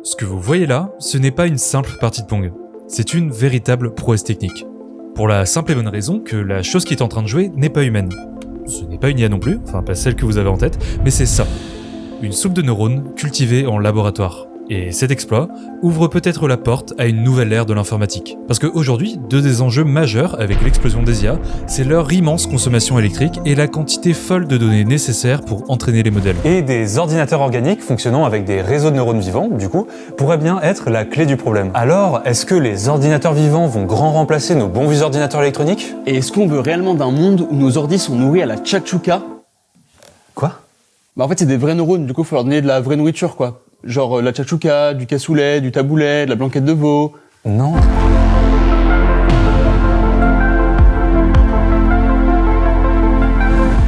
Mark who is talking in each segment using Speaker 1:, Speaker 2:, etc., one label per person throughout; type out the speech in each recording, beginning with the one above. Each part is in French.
Speaker 1: Ce que vous voyez là, ce n'est pas une simple partie de Pong. C'est une véritable prouesse technique. Pour la simple et bonne raison que la chose qui est en train de jouer n'est pas humaine. Ce n'est pas une IA non plus, enfin pas celle que vous avez en tête, mais c'est ça. Une soupe de neurones cultivée en laboratoire. Et cet exploit ouvre peut-être la porte à une nouvelle ère de l'informatique. Parce qu'aujourd'hui, deux des enjeux majeurs avec l'explosion des IA, c'est leur immense consommation électrique et la quantité folle de données nécessaires pour entraîner les modèles.
Speaker 2: Et des ordinateurs organiques fonctionnant avec des réseaux de neurones vivants, du coup, pourraient bien être la clé du problème. Alors, est-ce que les ordinateurs vivants vont grand remplacer nos bons vieux ordinateurs électroniques?
Speaker 3: Et est-ce qu'on veut réellement d'un monde où nos ordis sont nourris à la tchakchouka?
Speaker 2: Quoi?
Speaker 3: Bah en fait c'est des vrais neurones, du coup faut leur donner de la vraie nourriture quoi. Genre la tchakchouka, du cassoulet, du taboulet, de la blanquette de veau.
Speaker 2: Non.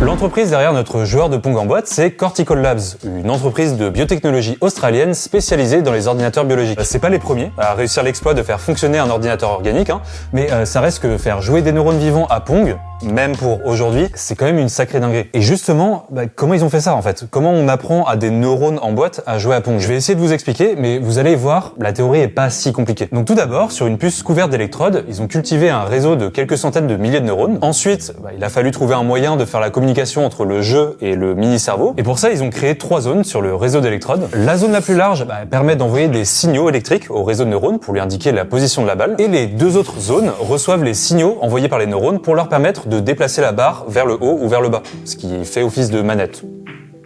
Speaker 2: L'entreprise derrière notre joueur de Pong en boîte, c'est Cortical Labs, une entreprise de biotechnologie australienne spécialisée dans les ordinateurs biologiques. C'est pas les premiers à réussir l'exploit de faire fonctionner un ordinateur organique, mais ça reste que faire jouer des neurones vivants à Pong, même pour aujourd'hui, c'est quand même une sacrée dinguerie. Et justement, comment ils ont fait ça en fait? Comment on apprend à des neurones en boîte à jouer à Pong? Je vais essayer de vous expliquer, mais vous allez voir, la théorie est pas si compliquée. Donc tout d'abord, sur une puce couverte d'électrodes, ils ont cultivé un réseau de quelques centaines de milliers de neurones. Ensuite, il a fallu trouver un moyen de faire la communication entre le jeu et le mini-cerveau. Et pour ça, ils ont créé 3 zones sur le réseau d'électrodes. La zone la plus large permet d'envoyer des signaux électriques au réseau de neurones pour lui indiquer la position de la balle. Et les 2 autres zones reçoivent les signaux envoyés par les neurones pour leur permettre de déplacer la barre vers le haut ou vers le bas, ce qui fait office de manette.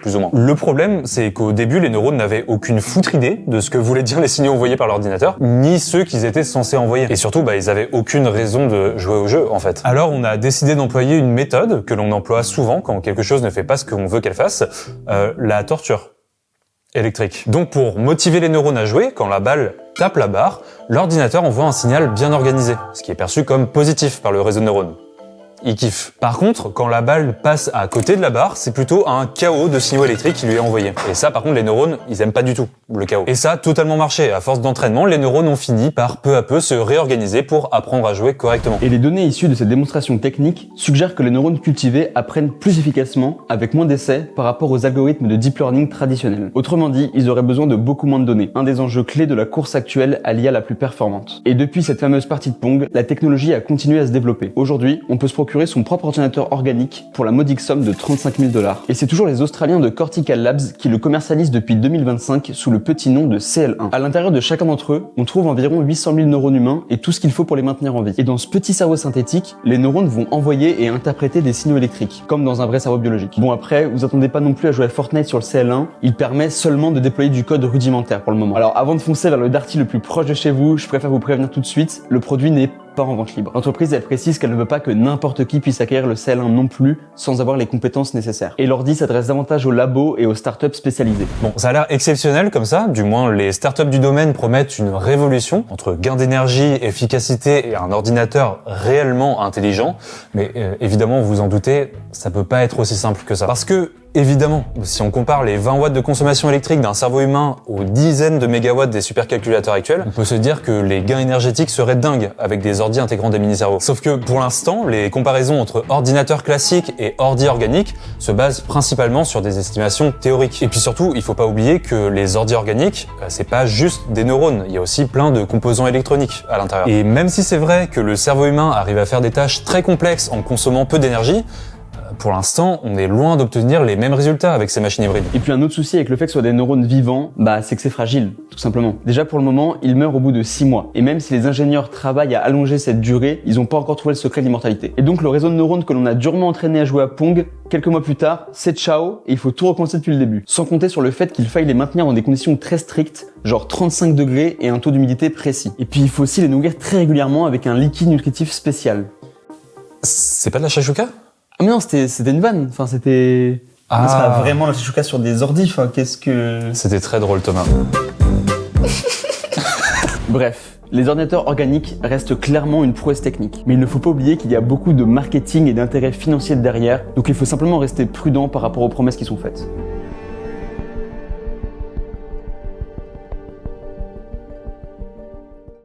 Speaker 2: Plus ou moins. Le problème, c'est qu'au début, les neurones n'avaient aucune foutre idée de ce que voulaient dire les signaux envoyés par l'ordinateur, ni ceux qu'ils étaient censés envoyer. Et surtout, ils avaient aucune raison de jouer au jeu, en fait. Alors, on a décidé d'employer une méthode que l'on emploie souvent quand quelque chose ne fait pas ce qu'on veut qu'elle fasse, la torture électrique. Donc, pour motiver les neurones à jouer, quand la balle tape la barre, l'ordinateur envoie un signal bien organisé, ce qui est perçu comme positif par le réseau de neurones. Il kiffe. Par contre, quand la balle passe à côté de la barre, c'est plutôt un chaos de signaux électriques qui lui est envoyé. Et ça, par contre, les neurones, ils aiment pas du tout le chaos. Et ça a totalement marché. À force d'entraînement, les neurones ont fini par peu à peu se réorganiser pour apprendre à jouer correctement.
Speaker 3: Et les données issues de cette démonstration technique suggèrent que les neurones cultivés apprennent plus efficacement, avec moins d'essais, par rapport aux algorithmes de deep learning traditionnels. Autrement dit, ils auraient besoin de beaucoup moins de données. Un des enjeux clés de la course actuelle à l'IA la plus performante. Et depuis cette fameuse partie de Pong, la technologie a continué à se développer. Aujourd'hui, on peut se procurer son propre ordinateur organique pour la modique somme de 35 000 $. Et c'est toujours les Australiens de Cortical Labs qui le commercialisent depuis 2025 sous le petit nom de CL1. À l'intérieur de chacun d'entre eux, on trouve environ 800 000 neurones humains et tout ce qu'il faut pour les maintenir en vie. Et dans ce petit cerveau synthétique, les neurones vont envoyer et interpréter des signaux électriques, comme dans un vrai cerveau biologique. Bon après, vous attendez pas non plus à jouer à Fortnite sur le CL1, il permet seulement de déployer du code rudimentaire pour le moment. Alors avant de foncer vers le Darty le plus proche de chez vous, je préfère vous prévenir tout de suite, le produit n'est pas en vente libre. L'entreprise elle précise qu'elle ne veut pas que n'importe qui puisse acquérir le CL1 non plus sans avoir les compétences nécessaires. Et l'ordi s'adresse davantage aux labos et aux startups spécialisées.
Speaker 2: Bon, ça a l'air exceptionnel comme ça, du moins les startups du domaine promettent une révolution entre gain d'énergie, efficacité et un ordinateur réellement intelligent, mais évidemment, vous vous en doutez, ça peut pas être aussi simple que ça. Parce que évidemment, si on compare les 20 watts de consommation électrique d'un cerveau humain aux dizaines de mégawatts des supercalculateurs actuels, on peut se dire que les gains énergétiques seraient dingues avec des ordis intégrant des mini-cerveaux. Sauf que pour l'instant, les comparaisons entre ordinateurs classiques et ordi organiques se basent principalement sur des estimations théoriques. Et puis surtout, il faut pas oublier que les ordis organiques, c'est pas juste des neurones, il y a aussi plein de composants électroniques à l'intérieur. Et même si c'est vrai que le cerveau humain arrive à faire des tâches très complexes en consommant peu d'énergie, pour l'instant, on est loin d'obtenir les mêmes résultats avec ces machines hybrides.
Speaker 3: Et puis un autre souci avec le fait que ce soit des neurones vivants, c'est que c'est fragile, tout simplement. Déjà pour le moment, ils meurent au bout de 6 mois. Et même si les ingénieurs travaillent à allonger cette durée, ils n'ont pas encore trouvé le secret de l'immortalité. Et donc le réseau de neurones que l'on a durement entraîné à jouer à Pong, quelques mois plus tard, c'est ciao, et il faut tout recommencer depuis le début. Sans compter sur le fait qu'il faille les maintenir dans des conditions très strictes, genre 35 degrés et un taux d'humidité précis. Et puis il faut aussi les nourrir très régulièrement avec un liquide nutritif spécial.
Speaker 2: C'est pas de la chachouka ?
Speaker 3: Ah mais non, c'était une vanne, c'était...
Speaker 4: Ah. C'est pas vraiment la chachouka sur des ordis, qu'est-ce que...
Speaker 2: C'était très drôle, Thomas.
Speaker 3: Bref, les ordinateurs organiques restent clairement une prouesse technique. Mais il ne faut pas oublier qu'il y a beaucoup de marketing et d'intérêts financiers derrière, donc il faut simplement rester prudent par rapport aux promesses qui sont faites.